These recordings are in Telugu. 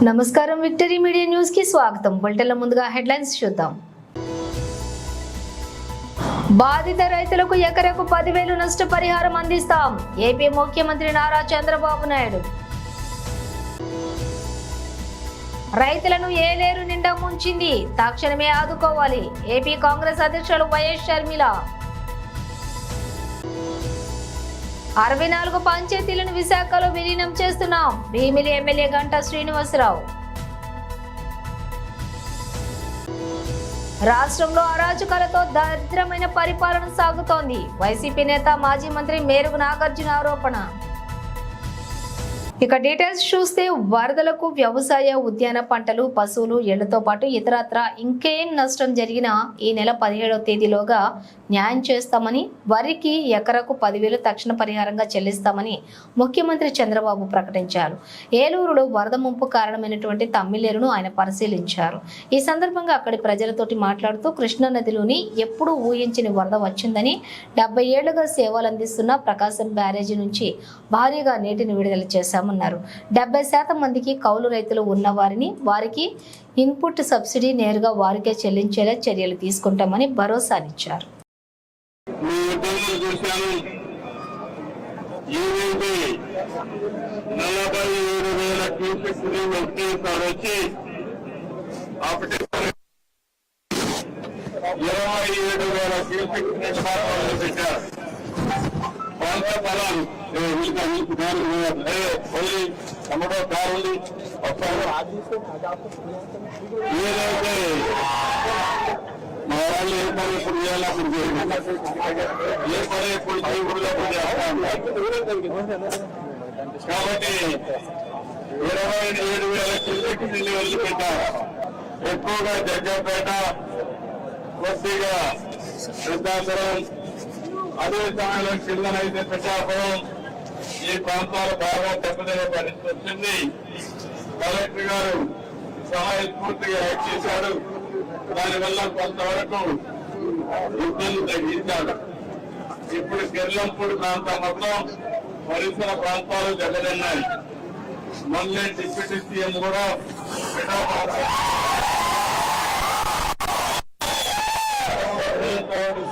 నమస్కారం, విక్టరీ మీడియా న్యూస్ కి స్వాగతం. బులెటిన్ల ముందుగా హెడ్లైన్స్ చూద్దాం. బాధిత రైతులకు ఎకరకు 10,000 నష్టపరిహారం అందిస్తాం. ఏపీ ముఖ్యమంత్రి నారా చంద్రబాబు నాయుడు. రైతులను ఏలేరు నిండా ముంచింది, తక్షణమే ఆదుకోవాలి. ఏపీ కాంగ్రెస్ అధ్యక్షులు వైఎస్ షర్మిల. 64 పంచాయతీలను విశాఖలో విలీనం చేస్తున్నాం. భీమిలి ఎమ్మెల్యే గంటా శ్రీనివాసరావు. రాష్ట్రంలో అరాచకాలతో దరిద్రమైన పరిపాలన సాగుతోంది. వైసీపీ నేత మాజీ మంత్రి మేరుగు నాగార్జున ఆరోపణ. ఇక డీటెయిల్స్ చూస్తే, వరదలకు వ్యవసాయ, ఉద్యాన పంటలు, పశువులు, ఇళ్లతో పాటు ఇతరత్ర ఇంకేం నష్టం జరిగినా ఈ నెల 17వ తేదీలోగా న్యాయం చేస్తామని, వరికి ఎకరకు 10,000 తక్షణ పరిహారంగా చెల్లిస్తామని ముఖ్యమంత్రి చంద్రబాబు ప్రకటించారు. ఏలూరులో వరద ముంపు కారణమైనటువంటి తమ్మిలేరును ఆయన పరిశీలించారు. ఈ సందర్భంగా అక్కడి ప్రజలతోటి మాట్లాడుతూ, కృష్ణా నదిలోని ఎప్పుడూ ఊహించని వరద వచ్చిందని, 70 ఏళ్లుగా సేవలు అందిస్తున్న ప్రకాశం బ్యారేజీ నుంచి భారీగా నీటిని విడుదల చేశామన్నారు. 70% మందికి కౌలు రైతులు ఉన్నవారిని, వారికి ఇన్పుట్ సబ్సిడీ నేరుగా వారికే చెల్లించేలా చర్యలు తీసుకుంటామని భరోసానిచ్చారు. కాబట్టి 27,000 క్యూసెక్ నీళ్లు వదిలిపెట్టారు. ఎక్కువగా జగ్గపేట, కొద్దిగా వృద్ధాపురం, అదే సమయంలో కిందనైతే పిఠాపురం, ఈ ప్రాంతాలు బాగా దెబ్బతినే పరిస్థితి వచ్చింది. కలెక్టర్ గారు సహాయ పూర్తిగా యాక్ట్ చేశాడు. దానివల్ల కొంతవరకు ఇబ్బంది తగ్గించాడు. ఇప్పుడు కిర్లంపూడి ప్రాంతం మొత్తం పరిసర ప్రాంతాలు దెబ్బతిన్నాయి. మొన్నే డిప్యూటీ సీఎం కూడా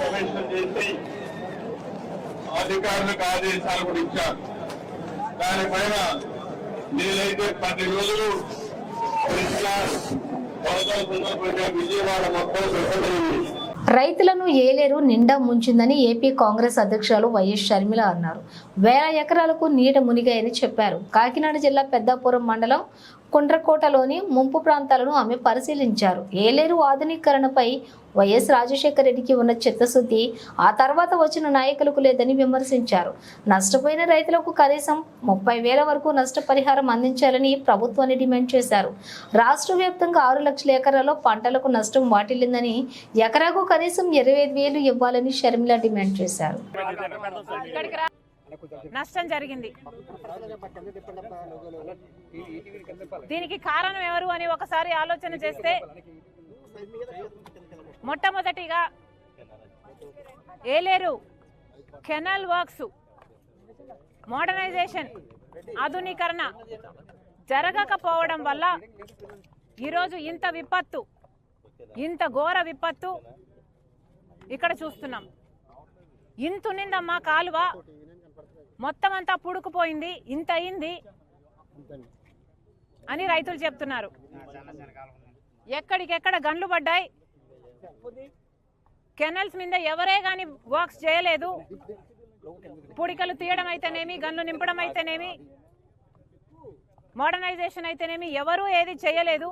సమీక్ష చేసి అధికారులకు ఆదేశాలు కూడా ఇచ్చారు. దానిపైన నేనైతే 10 రోజులు విజయవాడ మొత్తం పెట్టబడింది. రైతులను ఏలేరు నిండా ముంచిందని ఏపీ కాంగ్రెస్ అధ్యక్షులు వైఎస్ షర్మిల అన్నారు. 1000 ఎకరాలకు నీట మునిగాయని చెప్పారు. కాకినాడ జిల్లా పెద్దాపురం మండలం కుండ్రకోటలోని ముంపు ప్రాంతాలను ఆమె పరిశీలించారు. ఏలేరు ఆధునీకరణపై వైఎస్ రాజశేఖర రెడ్డికి ఉన్న చిత్తశుద్ధి ఆ తర్వాత వచ్చిన నాయకులకు లేదని విమర్శించారు. నష్టపోయిన రైతులకు కనీసం 30,000 వరకు నష్టపరిహారం అందించాలని ప్రభుత్వాన్ని డిమాండ్ చేశారు. రాష్ట్ర వ్యాప్తంగా 6 లక్షల ఎకరాల్లో పంటలకు నష్టం వాటిల్లిందని, ఎకరాకు కనీసం 25,000 ఇవ్వాలని షర్మిల డిమాండ్ చేశారు. నష్టం జరిగింది. దీనికి కారణం ఎవరు అని ఒకసారి ఆలోచన చేస్తే, మొట్టమొదటిగా ఏలేరు కెనాల్ వర్క్స్ మోడర్నైజేషన్, ఆధునీకరణ జరగకపోవడం వల్ల ఈరోజు ఇంత విపత్తు, ఇంత ఘోర విపత్తు ఇక్కడ చూస్తున్నాం. ఇంతునిందమ్మా కాలువ, మొత్తం అంతా పుడుకుపోయింది, ఇంత అయింది అని రైతులు చెప్తున్నారు. ఎక్కడికెక్కడ గన్లు పడ్డాయి. కెనల్స్ మీద ఎవరే గాని వర్క్స్ చేయలేదు. పుడికలు తీయడం అయితేనేమి, గన్లు నింపడం అయితేనేమి, మోడర్నైజేషన్ అయితేనేమి ఎవరూ ఏది చేయలేదు.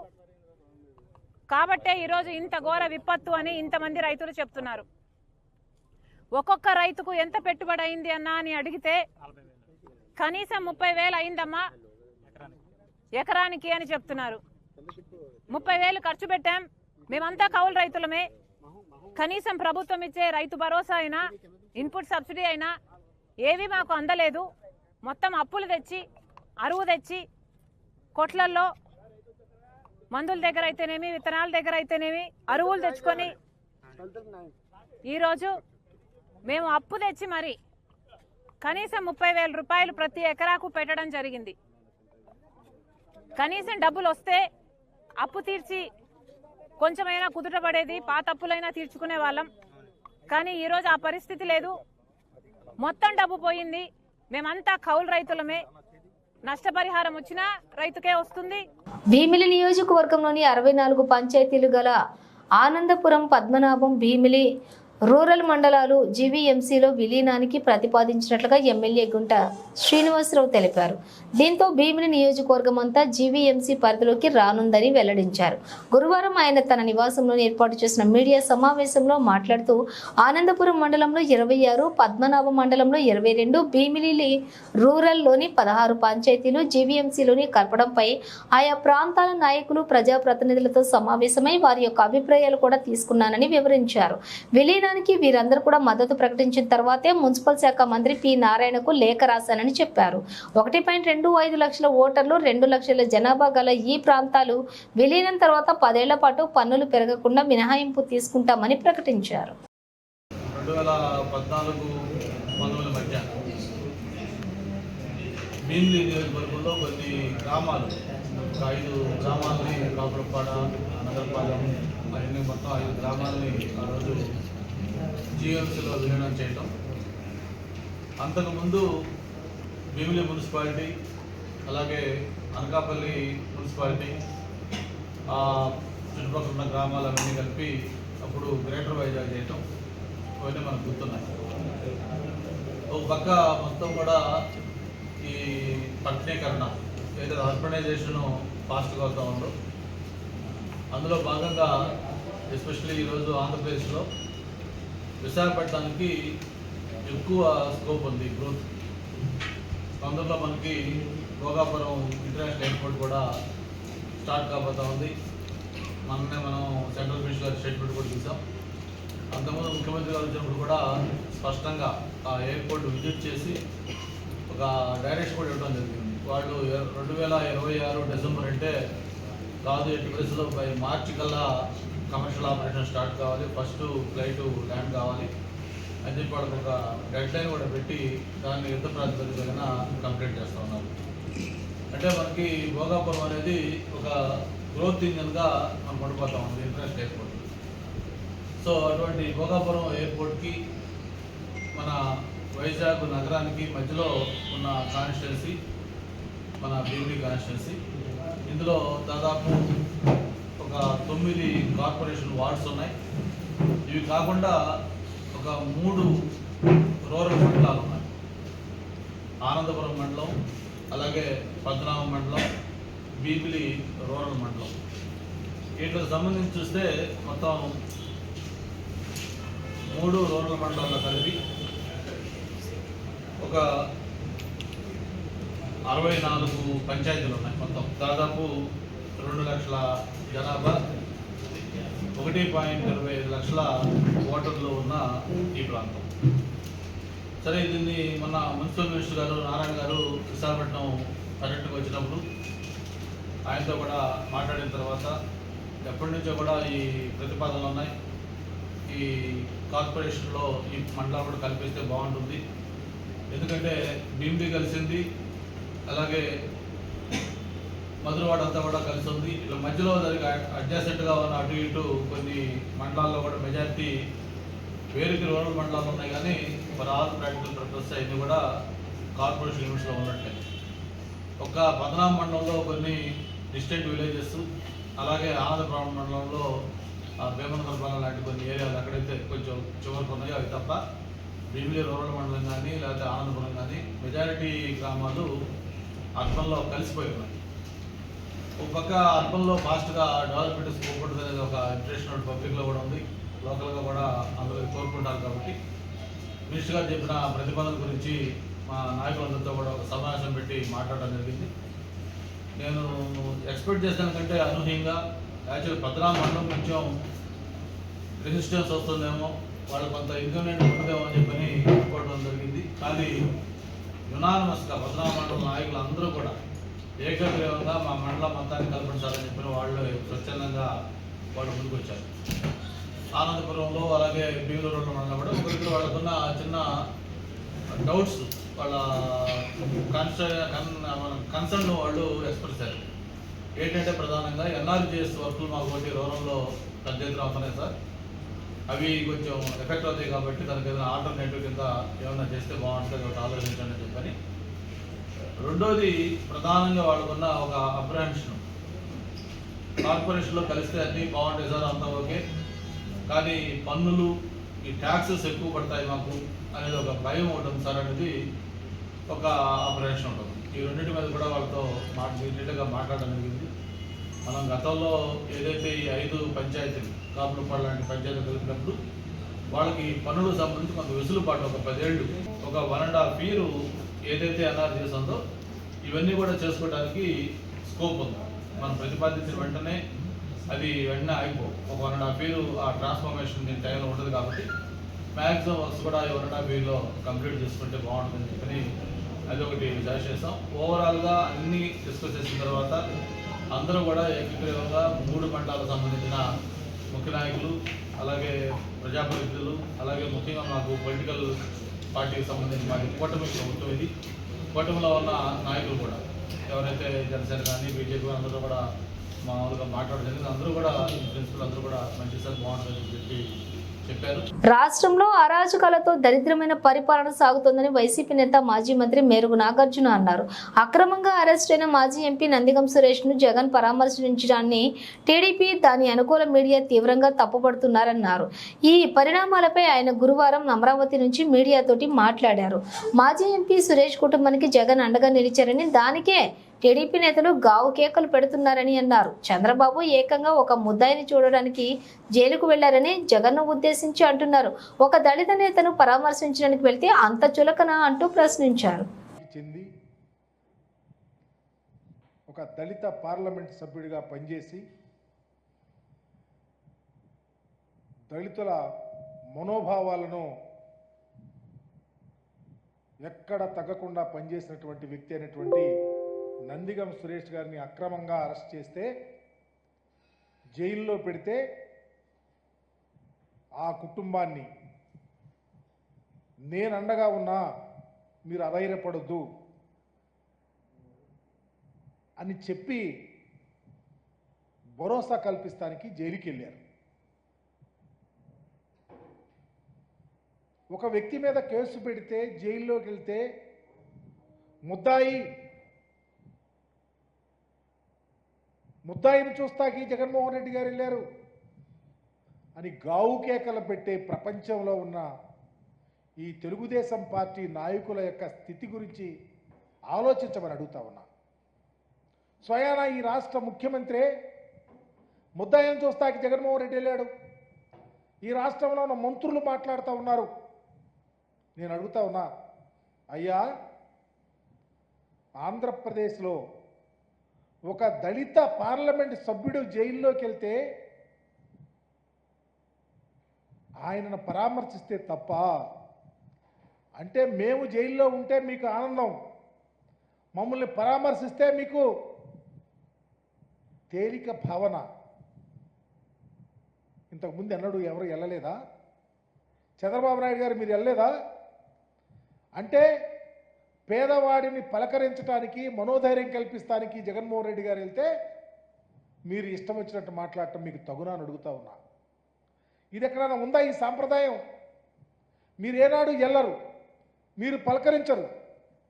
కాబట్టే ఈరోజు ఇంత ఘోర విపత్తు అని ఇంతమంది రైతులు చెప్తున్నారు. ఒక్కొక్క రైతుకు ఎంత పెట్టుబడి అయింది అన్నా అని అడిగితే కనీసం 30,000 అయిందమ్మా ఎకరానికి అని చెప్తున్నారు. 30,000 ఖర్చు పెట్టాం, మేమంతా కౌలు రైతులమే. కనీసం ప్రభుత్వం ఇచ్చే రైతు భరోసా అయినా, ఇన్పుట్ సబ్సిడీ అయినా ఏవి మాకు అందలేదు. మొత్తం అప్పులు తెచ్చి, అరువు తెచ్చి, కొట్లల్లో మందుల దగ్గర అయితేనేమి, విత్తనాల దగ్గర అయితేనేమి అరువులు తెచ్చుకొని ఈరోజు మేము అప్పు తెచ్చి మరి కనీసం 30,000 రూపాయలు ప్రతి ఎకరాకు పెట్టడం జరిగింది. కనీసం డబ్బులు వస్తే అప్పు తీర్చి కొంచెమైనా కుదుటపడేది, పాత అప్పులైనా తీర్చుకునే వాళ్ళం. కానీ ఈరోజు ఆ పరిస్థితి లేదు. మొత్తం డబ్బు పోయింది. మేమంతా కౌలు రైతులమే. నష్టపరిహారం వచ్చినా రైతుకే వస్తుంది. భీమిలి నియోజకవర్గంలోని 64 పంచాయతీలు గల ఆనందపురం, పద్మనాభం, భీమిలి రూరల్ మండలాలు జీవీఎంసీలో విలీనానికి ప్రతిపాదించినట్లుగా ఎమ్మెల్యే గుంట శ్రీనివాసరావు తెలిపారు. దీంతో భీమిలి నియోజకవర్గం అంతా జీవీఎంసీ పరిధిలోకి రానుందని వెల్లడించారు. గురువారం ఆయన తన నివాసంలో ఏర్పాటు చేసిన మీడియా సమావేశంలో మాట్లాడుతూ ఆనందపురం మండలంలో 26, పద్మనాభం మండలంలో 22, భీమిలి రూరల్లోని 16 పంచాయతీలు జీవీఎంసీలోని కలపడంపై ఆయా ప్రాంతాల నాయకులు, ప్రజాప్రతినిధులతో సమావేశమై వారి యొక్క అభిప్రాయాలు కూడా తీసుకున్నానని వివరించారు. విలీనానికి వీరందరూ కూడా మద్దతు ప్రకటించిన తర్వాతే మున్సిపల్ శాఖ మంత్రి పి నారాయణకు లేఖ రాశానని చెప్పారు. 1.25 లక్షల ఓటర్లు, 2 లక్షల జనాభా గల ఈ ప్రాంతాలు విలీనం తర్వాత 10 ఏళ్ల పాటు పన్నులు పెరగకుండా మినహాయింపు తీసుకుంటామని ప్రకటించారు. 2014 మధ్య భీమిలి నియోజకవర్గంలో కొన్ని గ్రామాలు, 5 గ్రామాలని, కాపురపాడ, నగరపాలెం, అవన్నీ మొత్తం 5 గ్రామాలని ఆ రోజు జీఎంసీలో విలీనం చేయటం. అంతకుముందు భీమిలి మున్సిపాలిటీ, అలాగే అనకాపల్లి మున్సిపాలిటీ, చుట్టుపక్కల ఉన్న గ్రామాలన్నీ కలిపి అప్పుడు గ్రేటర్ వైజాగ్ చేయటం అవన్నీ మనకు గుర్తున్నాయి. ఒక పక్క మొత్తం కూడా ఈ పట్టణీకరణ, ఏదైతే అర్బనైజేషన్ ఫాస్ట్గా అవుతూ ఉందో అందులో భాగంగా ఎస్పెషల్లీ ఈరోజు ఆంధ్రప్రదేశ్లో విశాఖపట్నానికి ఎక్కువ స్కోప్ ఉంది గ్రోత్. అందులో మనకి భోగాపురం ఇంటర్నేషనల్ ఎయిర్పోర్ట్ కూడా స్టార్ట్ కాబోతూ ఉంది. మనం సెంట్రల్ మినిస్టర్ గారి స్టేట్మెంట్ కూడా చూసాం. అంతకుముందు ముఖ్యమంత్రి గారు వచ్చినప్పుడు కూడా స్పష్టంగా ఆ ఎయిర్పోర్ట్ విజిట్ చేసి ఒక డైరెక్షన్ కూడా ఇవ్వడం జరిగింది. వాళ్ళు 2026 డిసెంబర్ అంటే కాదు, ఎట్టి ప్లేస్లో బై మార్చి కల్లా కమర్షియల్ ఆపరేషన్ స్టార్ట్ కావాలి, ఫస్ట్ ఫ్లైట్ ల్యాండ్ కావాలి అని చెప్పి వాళ్ళకి ఒక డెడ్ లైన్ కూడా పెట్టి దాన్ని యుద్ధ ప్రాతిపదికన కంప్లీట్ చేస్తూ ఉన్నారు. అంటే మనకి భోగాపురం అనేది ఒక గ్రోత్ ఇంజన్గా మనం పడిపోతూ ఉంది ఇంటర్నేషనల్ ఎయిర్పోర్ట్. సో అటువంటి భోగాపురం ఎయిర్పోర్ట్కి మన వైజాగ్ నగరానికి మధ్యలో ఉన్న కాన్స్టిట్యున్సీ మన భీమిలి కాన్స్టిట్యున్సీ. ఇందులో దాదాపు ఒక 9 కార్పొరేషన్ వార్డ్స్ ఉన్నాయి. ఇవి కాకుండా ఒక 3 రూరల్ మండలాలు ఉన్నాయి. ఆనందపురం మండలం, అలాగే పద్మనాభం మండలం, భీమిలి రూరల్ మండలం. వీటికి సంబంధించి చూస్తే మొత్తం 3 రూరల్ మండలాల్లో కలిపి ఒక 64 పంచాయతీలు ఉన్నాయి. మొత్తం దాదాపు 2 లక్షల జనాభా, 1.25 లక్షల ఓటర్లు ఉన్న ఈ ప్రాంతం. సరే, దీన్ని మొన్న మున్సిపల్ మినిస్టర్ గారు నారాయణ గారు విశాఖపట్నం పర్యటనకు వచ్చినప్పుడు ఆయనతో కూడా మాట్లాడిన తర్వాత ఎప్పటి నుంచో కూడా ఈ ప్రతిపాదనలు ఉన్నాయి. ఈ కార్పొరేషన్లో ఈ మండలాలు కూడా కల్పిస్తే బాగుంటుంది. ఎందుకంటే భీమిలి కలిసింది, అలాగే మధురవాడ అంతా కూడా కలిసి ఉంది. ఇలా మధ్యలో అడ్జాసెంట్గా ఉన్న అటు ఇటు కొన్ని మండలాల్లో కూడా మెజారిటీ వేరుకి రూరల్ మండలాలు ఉన్నాయి. కానీ ఫర్ ఆల్ ప్రాక్టికల్ పర్పస్ అన్నీ కూడా కార్పొరేషన్ లిమిట్స్లో ఉన్నట్లే. ఒక పద్మనాభం మండలంలో కొన్ని డిస్టెంట్ విలేజెస్, అలాగే ఆనందపురం మండలంలో భీమనగరపాలెం లాంటి కొన్ని ఏరియాలు అక్కడైతే కొంచెం చివరికి ఉన్నాయో అవి తప్ప భీమిలి రూరల్ మండలం కానీ లేకపోతే ఆనందపురం కానీ మెజారిటీ గ్రామాలు అర్బన్లో కలిసిపోయి ఉన్నాయి. ఒక పక్క అర్బన్లో ఫాస్ట్గా డెవలప్మెంట్ స్కోప్ ఉంటుంది అనేది ఒక ఇంప్రెషన్ పబ్లిక్లో కూడా ఉంది, లోకల్గా కూడా అందరూ కోరుకుంటారు. కాబట్టి మినిస్టర్ గారు చెప్పిన ప్రతిపాదన గురించి మా నాయకులందరితో కూడా ఒక సమావేశం పెట్టి మాట్లాడడం జరిగింది. నేను ఎక్స్పెక్ట్ చేసిన కంటే అనూహ్యంగా యాక్చువల్ పద్మనాభం మండలం కొంచెం రెసిస్టెన్స్ వస్తుందేమో, వాళ్ళు కొంత ఇన్కన్వీనియంట్ ఉంటుందేమో అని చెప్పని అనుకోవడం జరిగింది. కానీ యునానిమస్గా పద్మనాభం మండలం నాయకులు అందరూ కూడా ఏకగ్రీవంగా మా మండలం మొత్తాన్ని కల్పించాలని చెప్పిన వాళ్ళు స్వచ్ఛందంగా వాళ్ళు ముందుకు వచ్చారు. ఆనందపురంలో అలాగే భీమిలి రోడ్ల మండలం కూడా ఒకరికి వాళ్ళకున్న చిన్న డౌట్స్ వాళ్ళ కన్సర్న్ వాళ్ళు ఎక్స్ప్రెస్ చేశారు. ఏంటంటే ప్రధానంగా ఎన్ఆర్జీఎస్ వర్కులు మాకు ఒకటి రూరల్లో పెద్ద ఎత్తున అవుతున్నాయి సార్. అవి కొంచెం ఎఫెక్ట్ అవుతాయి కాబట్టి దానికి ఏదైనా ఆల్టర్నేటివ్ కింద ఏమైనా చేస్తే బాగుంటుంది, ఒకటి ఆలోచించండి అని చెప్పని. రెండోది ప్రధానంగా వాళ్ళకున్న ఒక అప్రహెన్షన్, కార్పొరేషన్లో కలిస్తే అన్నీ బాగుంటాయి సార్, అంతా ఓకే, కానీ పన్నులు ఈ ట్యాక్సెస్ ఎక్కువ పడతాయి మాకు అనేది ఒక భయం ఉంటుంది సార్ అనేది ఒక అప్రహెన్షన్ ఉంటుంది. ఈ రెండింటి మీద కూడా వాళ్ళతో డీటెయిల్గా మాట్లాడడం జరిగింది. మనం గతంలో ఏదైతే ఈ 5 పంచాయతీలు కాపులపాడు లాంటి పంచాయతీలు కలిపినప్పుడు వాళ్ళకి పన్నులకు సంబంధించి కొంత వెసులుబాటు ఒక 10 ఏళ్ళు, ఒక 1.5 year ఏదైతే ఎన్ఆర్జీఎస్ ఉందో ఇవన్నీ కూడా చేసుకోవడానికి స్కోప్ ఉంది. మనం ప్రతిపాదించిన వెంటనే అది వెంటనే ఆగిపోవు. ఒక 1.5 year ఆ ట్రాన్స్ఫర్మేషన్ దీని టైంలో ఉండదు కాబట్టి మ్యాక్సిమం వర్క్స్ కూడా ఈ 1.5 yearలో కంప్లీట్ చేసుకుంటే బాగుంటుందని చెప్పని అది ఒకటి సజెస్ట్ చేస్తాం. ఓవరాల్గా అన్నీ డిస్కస్ చేసిన తర్వాత అందరూ కూడా ఏకగ్రీవంగా 3 మండలాలకు సంబంధించిన ముఖ్య నాయకులు, అలాగే ప్రజాప్రతినిధులు, అలాగే ముఖ్యంగా మాకు పొలిటికల్ పార్టీకి సంబంధించి మాకు కూటమి ప్రభుత్వం ఇది, కూటమిలో ఉన్న నాయకులు కూడా ఎవరైతే జనసేన కానీ బీజేపీ అందరూ కూడా మామూలుగా మాట్లాడడం జరిగింది. అందరూ కూడా ప్రిన్సిపల్ అందరూ కూడా మంచి సార్ బాగుంటుందని చెప్పి చెప్పారు. రాష్ట్రంలో అరాచకాలతో దరిద్రమైన పరిపాలన సాగుతోందని వైసీపీ నేత మాజీ మంత్రి మేరుగు నాగార్జున అన్నారు. అక్రమంగా అరెస్ట్ అయిన మాజీ ఎంపీ నందిగం సురేష్ ను జగన్ పరామర్శించడాన్ని టీడీపీ దాని అనుకూల మీడియా తీవ్రంగా తప్పుపడుతున్నారన్నారు. ఈ పరిణామాలపై ఆయన గురువారం అమరావతి నుంచి మీడియాతోటి మాట్లాడారు. మాజీ ఎంపీ సురేష్ కుటుంబానికి జగన్ అండగా నిలిచారని, దానికే టీడీపీ నేతలు గావు కేకలు పెడుతున్నారని అన్నారు. చంద్రబాబు ఏకంగా ఒక ముద్దాయిని చూడడానికి జైలుకు వెళ్లారని జగన్ను ఉద్దేశించి అంటున్నారు. ఒక దళిత నేతను పరామర్శించడానికి వెళ్తే అంత చులకన అంటూ ప్రశ్నించారు. ఒక దళిత పార్లమెంట్ సభ్యుడిగా పనిచేసి దళితుల మనోభావాలను ఎక్కడ తగ్గకుండా పనిచేసినటువంటి వ్యక్తి అయినటువంటి నందిగం సురేష్ గారిని అక్రమంగా అరెస్ట్ చేస్తే, జైల్లో పెడితే ఆ కుటుంబాన్ని నేను అండగా ఉన్నా, మీరు అధైర్యపడొద్దు అని చెప్పి భరోసా కల్పిస్తానికి జైలుకి వెళ్ళారు. ఒక వ్యక్తి మీద కేసు పెడితే జైల్లోకి వెళ్తే ముద్దాయిని చూస్తాకి జగన్మోహన్ రెడ్డి గారు వెళ్ళారు అని గావు కేకలు పెట్టే ప్రపంచంలో ఉన్న ఈ తెలుగుదేశం పార్టీ నాయకుల యొక్క స్థితి గురించి ఆలోచించమని అడుగుతా ఉన్నా. స్వయానా ఈ రాష్ట్ర ముఖ్యమంత్రి ముద్దాయిని చూస్తాకి జగన్మోహన్ రెడ్డి వెళ్ళాడు. ఈ రాష్ట్రంలో ఉన్న మంత్రులు మాట్లాడుతూ ఉన్నారు. నేను అడుగుతా ఉన్నా, అయ్యా, ఆంధ్రప్రదేశ్లో ఒక దళిత పార్లమెంట్ సభ్యుడు జైల్లోకి వెళ్తే ఆయనను పరామర్శిస్తే తప్ప? అంటే మేము జైల్లో ఉంటే మీకు ఆనందం, మమ్మల్ని పరామర్శిస్తే మీకు తేలిక భావన. ఇంతకుముందు ఎన్నడూ ఎవరు వెళ్ళలేదా? చంద్రబాబు నాయుడు గారు మీరు వెళ్ళలేదా? అంటే పేదవాడిని పలకరించడానికి, మనోధైర్యం కల్పిస్తానికి జగన్మోహన్ రెడ్డి గారు వెళ్తే మీరు ఇష్టం వచ్చినట్టు మాట్లాడటం మీకు తగునా అని అడుగుతా ఉన్నా. ఇది ఎక్కడైనా ఉందా ఈ సాంప్రదాయం? మీరు ఏనాడు వెళ్ళరు, మీరు పలకరించరు.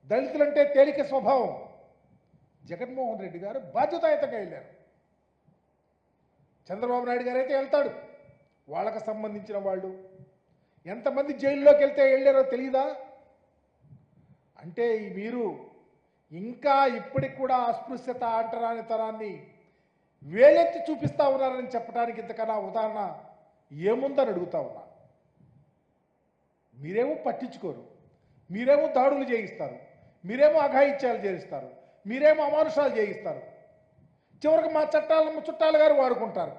దళితులంటే తేలిక స్వభావం. జగన్మోహన్ రెడ్డి గారు బాధ్యతాయుతంగా వెళ్ళారు. చంద్రబాబు నాయుడు గారు అయితే వెళ్తాడు. వాళ్ళకు సంబంధించిన వాళ్ళు ఎంతమంది జైల్లోకి వెళ్తే వెళ్ళారో తెలియదా? అంటే మీరు ఇంకా ఇప్పటికి కూడా అస్పృశ్యత, అంటరానితనాన్ని వేలెత్తి చూపిస్తా ఉన్నారని చెప్పడానికి ఇంతకన్నా ఉదాహరణ ఏముందని అడుగుతా ఉన్నా. మీరేమో పట్టించుకోరు, మీరేమో దాడులు చేయిస్తారు, మీరేమో అఘాయిత్యాలు చేయిస్తారు, మీరేమో అమానుషాలు చేయిస్తారు. చివరికి మా చుట్టాలు గారు వాడుకుంటారు.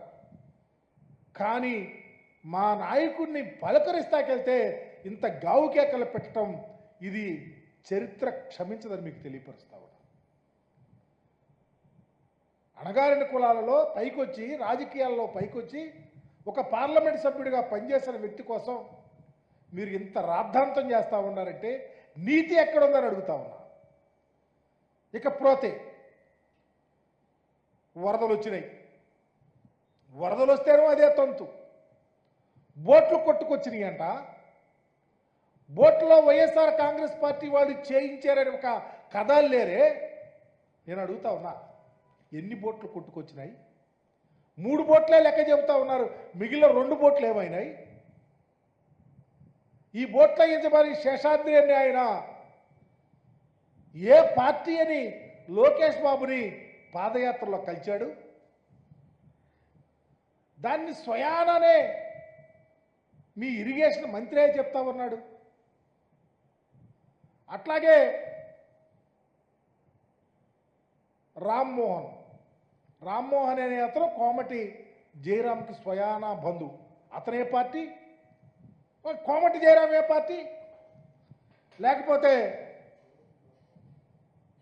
కానీ మా నాయకుడిని పలకరిస్తాకెళ్తే ఇంత గావు కేకలు పెట్టడం, ఇది చరిత్ర క్షమించదని మీకు తెలియపరుస్తా ఉన్నా. అణగారిన కులాలలో పైకొచ్చి, రాజకీయాల్లో పైకొచ్చి ఒక పార్లమెంట్ సభ్యుడిగా పనిచేసిన వ్యక్తి కోసం మీరు ఇంత రాద్ధాంతం చేస్తూ ఉన్నారంటే నీతి ఎక్కడుందని అడుగుతా ఉన్నా. ఇకపోతే వరదలు వచ్చినాయి. వరదలు వస్తేనో అదే తంతు. బోట్లు కొట్టుకొచ్చినాయి అంట. బోట్లో వైఎస్ఆర్ కాంగ్రెస్ పార్టీ వాళ్ళు చేయించారని ఒక కథలు లేరే. నేను అడుగుతా ఉన్నా, ఎన్ని బోట్లు కొట్టుకొచ్చినాయి? 3 బోట్లే లెక్క చెబుతా ఉన్నారు, మిగిలిన 2 బోట్లు ఏమైనాయి? ఈ బోట్ల యజమాని శేషాద్రి అని ఆయన ఏ పార్టీ అని లోకేష్ బాబుని పాదయాత్రలో కలిశాడు. దాన్ని స్వయాననే మీ ఇరిగేషన్ మంత్రే చెప్తా ఉన్నాడు. అట్లాగే రామ్మోహన్ అనే అతను కోమటి జయరాంకి స్వయానా బంధు. అతనే పార్టీ? కోమటి జయరాం ఏ పార్టీ? లేకపోతే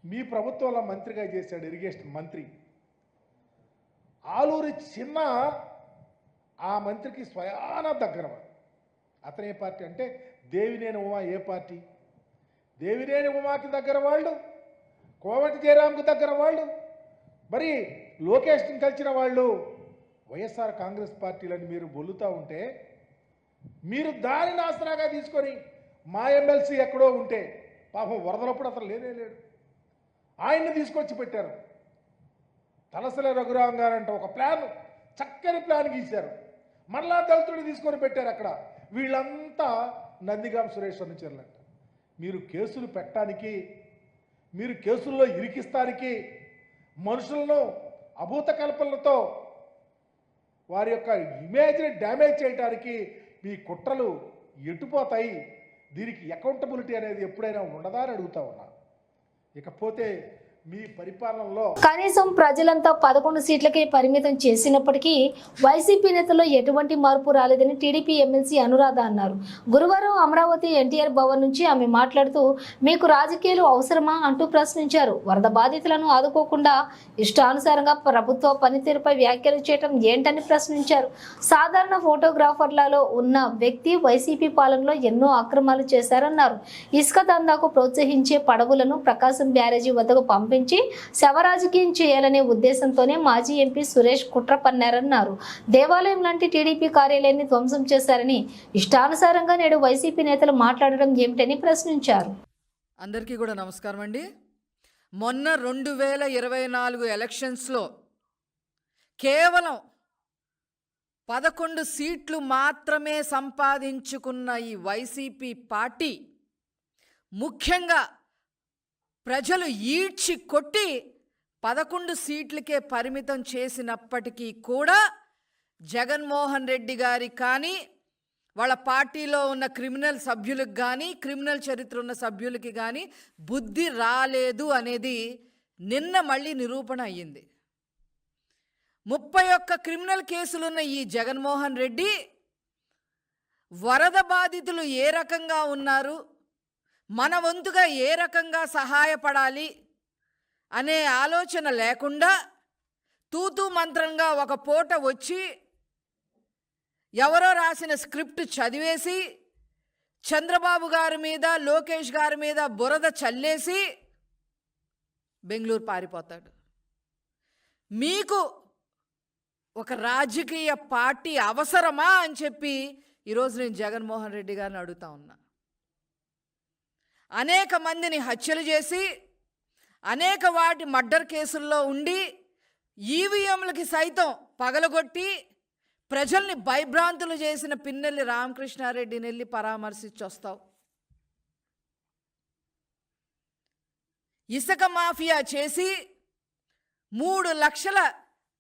మీ ప్రభుత్వంలో మంత్రిగా చేశాడు ఇరిగేషన్ మంత్రి ఆలూరి చిన్న, ఆ మంత్రికి స్వయానా దగ్గర. అతనే పార్టీ అంటే దేవినేని ఉమా ఏ పార్టీ? దేవినేని ఉమాకి దగ్గర వాళ్ళు, కోమటి జయరాంకు దగ్గర వాళ్ళు, మరి లోకేష్ని కలిసిన వాళ్ళు వైఎస్ఆర్ కాంగ్రెస్ పార్టీలని మీరు బొల్లుతూ ఉంటే, మీరు దానిని ఆసరాగా తీసుకొని మా ఎమ్మెల్సీ ఎక్కడో ఉంటే, పాపం వరదలప్పుడు అతను లేడు, ఆయన్ని తీసుకొచ్చి పెట్టారు. తలసలే రఘురాం గారంట ఒక ప్లాన్, చక్కని ప్లాన్ గీశారు. మరలా దళితుడిని తీసుకొని పెట్టారు అక్కడ. వీళ్ళంతా నందిగాం సురేష్ అనుచరులంట. మీరు కేసులు పెట్టడానికి, మీరు కేసుల్లో ఇరికిస్తానికి, మనుషులను అభూత కల్పనలతో వారి యొక్క ఇమేజ్ని డ్యామేజ్ చేయడానికి మీ కుట్రలు ఎటుపోతాయి? దీనికి అకౌంటబిలిటీ అనేది ఎప్పుడైనా ఉండదా అని అడుగుతా ఉన్నా. ఇకపోతే మీ పరిపాలనలో కనీసం ప్రజలంతా 11 సీట్లకే పరిమితం చేసినప్పటికీ వైసీపీ నేతల్లో ఎటువంటి మార్పు రాలేదని టీడీపీ ఎమ్మెల్సీ అనురాధ అన్నారు. గురువారం అమరావతి ఎన్టీఆర్ భవన్ నుంచి ఆమె మాట్లాడుతూ, మీకు రాజకీయాలు అవసరమా అంటూ ప్రశ్నించారు. వరద బాధితులను ఆదుకోకుండా ఇష్టానుసారంగా ప్రభుత్వ పనితీరుపై వ్యాఖ్యలు చేయడం ఏంటని ప్రశ్నించారు. సాధారణ ఫోటోగ్రాఫర్లలో ఉన్న వ్యక్తి వైసీపీ పాలనలో ఎన్నో అక్రమాలు చేశారన్నారు. ఇసుక దందాకు ప్రోత్సహించే పడవలను ప్రకాశం బ్యారేజీ వద్దకు పంపించి శవరాజకీయం చేయాలనే ఉద్దేశంతోనే మాజీ ఎంపీ సురేష్ కుట్ర పన్నారన్నారు. దేవాలయం లాంటి టీడీపీ కార్యాలయాన్ని ధ్వంసం చేశారని ఇష్టానుసారంగా నేడు వైసీపీ నేతలు మాట్లాడడం ఏమిటని ప్రశ్నించారు. అందరికీ కూడా నమస్కారం అండి. మొన్న 2024 ఎలక్షన్స్లో కేవలం 11 సీట్లు మాత్రమే సంపాదించుకున్న ఈ వైసీపీ పార్టీ ముఖ్యంగా ప్రజలు ఈడ్చి కొట్టి 11 సీట్లకే పరిమితం చేసినప్పటికీ కూడా జగన్మోహన్ రెడ్డి గారి కానీ, వాళ్ళ పార్టీలో ఉన్న క్రిమినల్ సభ్యులకు కానీ, క్రిమినల్ చరిత్ర ఉన్న సభ్యులకి కానీ బుద్ధి రాలేదు అనేది నిన్న మళ్ళీ నిరూపణ అయ్యింది. 31 క్రిమినల్ కేసులున్న ఈ జగన్మోహన్ రెడ్డి వరద బాధితులు ఏ రకంగా ఉన్నారు, మన వంతుగా ఏ రకంగా సహాయపడాలి అనే ఆలోచన లేకుండా తూతూ మంత్రంగా ఒక పూట వచ్చి ఎవరో రాసిన స్క్రిప్ట్ చదివేసి చంద్రబాబు గారి మీద, లోకేష్ గారి మీద బురద చల్లేసి బెంగళూరు పారిపోతాడు. మీకు ఒక రాజకీయ పార్టీ అవసరమా అని చెప్పి ఈరోజు నేను జగన్మోహన్ రెడ్డి గారిని అడుగుతా ఉన్నా. అనేక మందిని హత్యలు చేసి, అనేక వాటి మర్డర్ కేసుల్లో ఉండి, ఈవీఎంలకి సైతం పగలగొట్టి ప్రజల్ని భయభ్రాంతులు చేసిన పిన్నెల్లి రామకృష్ణారెడ్డిని వెళ్ళి పరామర్శించి వస్తావు. ఇసుక మాఫియా చేసి 3 లక్షల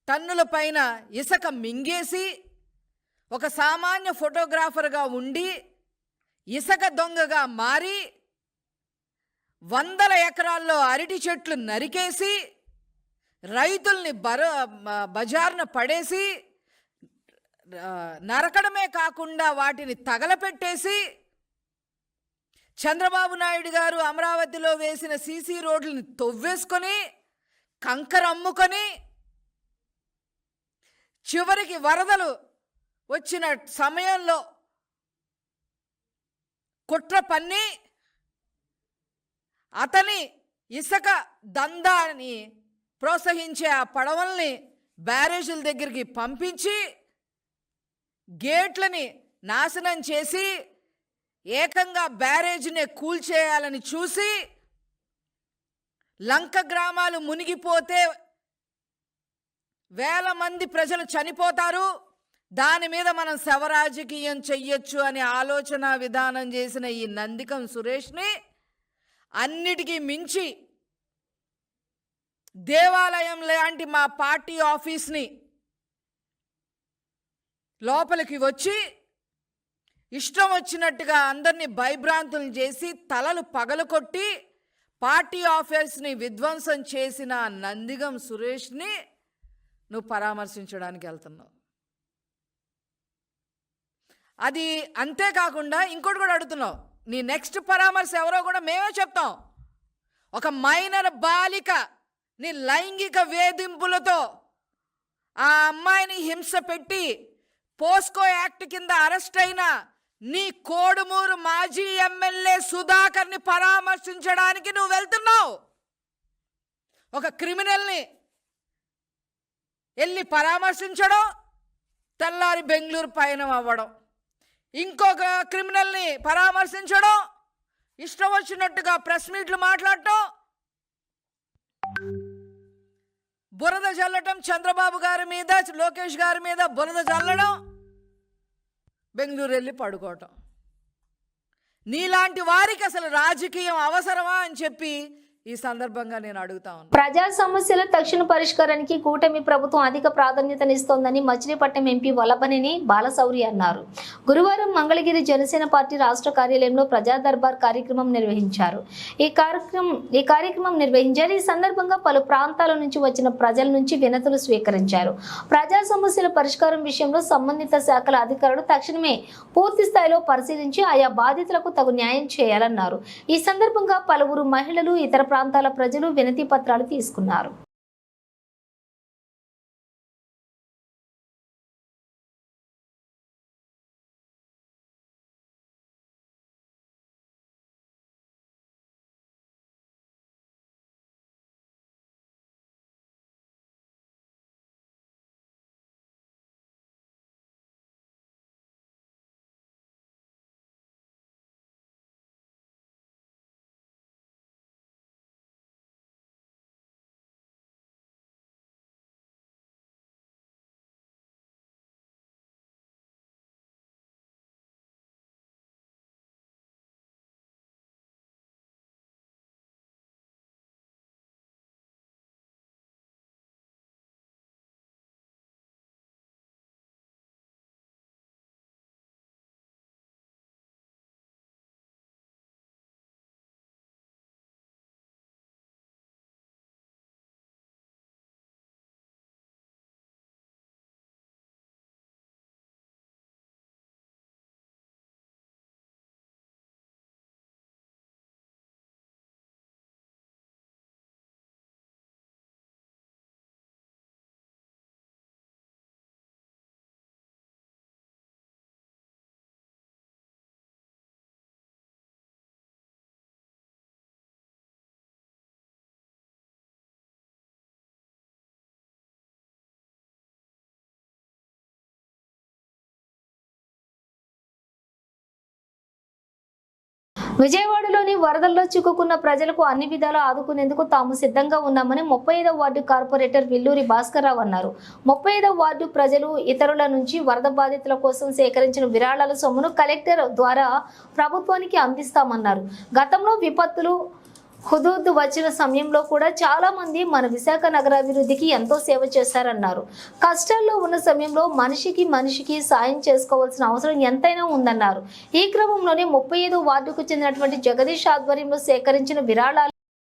టన్నుల పైన ఇసుక మింగేసి ఒక సామాన్య ఫోటోగ్రాఫర్గా ఉండి ఇసుక దొంగగా మారి 100 ఎకరాల్లో అరటి చెట్లు నరికేసి రైతుల్ని బజార్న పడేసి నరకడమే కాకుండా వాటిని తగలపెట్టేసి చంద్రబాబు నాయుడు గారు అమరావతిలో వేసిన సీసీ రోడ్లని తవ్వేసుకొని కంకర అమ్ముకొని చివరికి వరదలు వచ్చిన సమయంలో కుట్ర పన్ని అతని ఇసుక దందాని ప్రోత్సహించే ఆ పడవల్ని బ్యారేజీల దగ్గరికి పంపించి గేట్లని నాశనం చేసి ఏకంగా బ్యారేజీనే కూల్చేయాలని చూసి లంక గ్రామాలు మునిగిపోతే వేల మంది ప్రజలు చనిపోతారు, దాని మీద మనం శవరాజకీయం చెయ్యొచ్చు అని ఆలోచన విధానం చేసిన ఈ నందికం సురేష్ని అన్నిటికీ మించి దేవాలయం లాంటి మా పార్టీ ఆఫీస్ని లోపలికి వచ్చి ఇష్టం వచ్చినట్టుగా అందరినీ భయభ్రాంతులు చేసి తలలు పగలకొట్టి పార్టీ ఆఫీస్ని విధ్వంసం చేసిన నందిగం సురేష్ని నువ్వు పరామర్శించడానికి వెళ్తున్నావు. అది అంతేకాకుండా ఇంకోటి కూడా అడుగుతున్నావు, నీ నెక్స్ట్ పరామర్శ ఎవరో కూడా మేమే చెప్తాం. ఒక మైనర్ బాలిక నీ లైంగిక వేధింపులతో ఆ అమ్మాయిని హింస పెట్టి పోస్కో యాక్ట్ కింద అరెస్ట్ అయిన నీ కోడుమూరు మాజీ ఎమ్మెల్యే సుధాకర్ని పరామర్శించడానికి నువ్వు వెళ్తున్నావు. ఒక క్రిమినల్ని వెళ్ళి పరామర్శించడం, తెల్లారి బెంగళూరు పయనం అవ్వడం, ఇంకొక క్రిమినల్ని పరామర్శించడం, ఇష్టం వచ్చినట్టుగా ప్రెస్ మీట్లు మాట్లాడటం, బురద జల్లటం, చంద్రబాబు గారి మీద లోకేష్ గారి మీద బురద జల్లడం, బెంగళూరు వెళ్ళి పడుకోవటం. నీలాంటి వారికి అసలు రాజకీయం అవసరమా అని చెప్పి ఈ సందర్భంగా నేను అడుగుతా ఉన్నాను. ప్రజా సమస్యల తక్షణ పరిష్కారానికి కూటమి ప్రభుత్వం అధిక ప్రాధాన్యతనిస్తోందని మచిలీపట్నం ఎంపీ వల్లభనేని బాలశౌరి అన్నారు. గురువారం మంగళగిరి జనసేన పార్టీ రాష్ట్ర కార్యాలయంలో ప్రజా దర్బార్ కార్యక్రమం నిర్వహించారు. ఈ సందర్భంగా పలు ప్రాంతాల నుంచి వచ్చిన ప్రజల నుంచి వినతులు స్వీకరించారు. ప్రజా సమస్యల పరిష్కారం విషయంలో సంబంధిత శాఖల అధికారులు తక్షణమే పూర్తి స్థాయిలో పరిశీలించి ఆయా బాధితులకు తగు న్యాయం చేయాలన్నారు. ఈ సందర్భంగా పలువురు మహిళలు, ఇతర ప్రాంతాల ప్రజలు వినతి పత్రాలు తీసుకున్నారు. విజయవాడలోని వరదల్లో చిక్కుకున్న ప్రజలకు అన్ని విధాలా ఆదుకునేందుకు తాము సిద్ధంగా ఉన్నామని 35వ వార్డు కార్పొరేటర్ విల్లూరి భాస్కర్రావు అన్నారు. 35వ వార్డు ప్రజలు ఇతరుల నుంచి వరద బాధితుల కోసం సేకరించిన విరాళాల సొమ్మును కలెక్టర్ ద్వారా ప్రభుత్వానికి అందిస్తామన్నారు. గతంలో విపత్తులు హుదూద్ వచ్చిన సమయంలో కూడా చాలా మంది మన విశాఖ నగరాభివృద్ధికి ఎంతో సేవ చేశారన్నారు. కష్టాల్లో ఉన్న సమయంలో మనిషికి సాయం చేసుకోవాల్సిన అవసరం ఎంతైనా ఉందన్నారు. ఈ క్రమంలోనే 35వ వార్డుకు చెందినటువంటి జగదీష్ ఆధ్వర్యంలో సేకరించిన విరాళాలు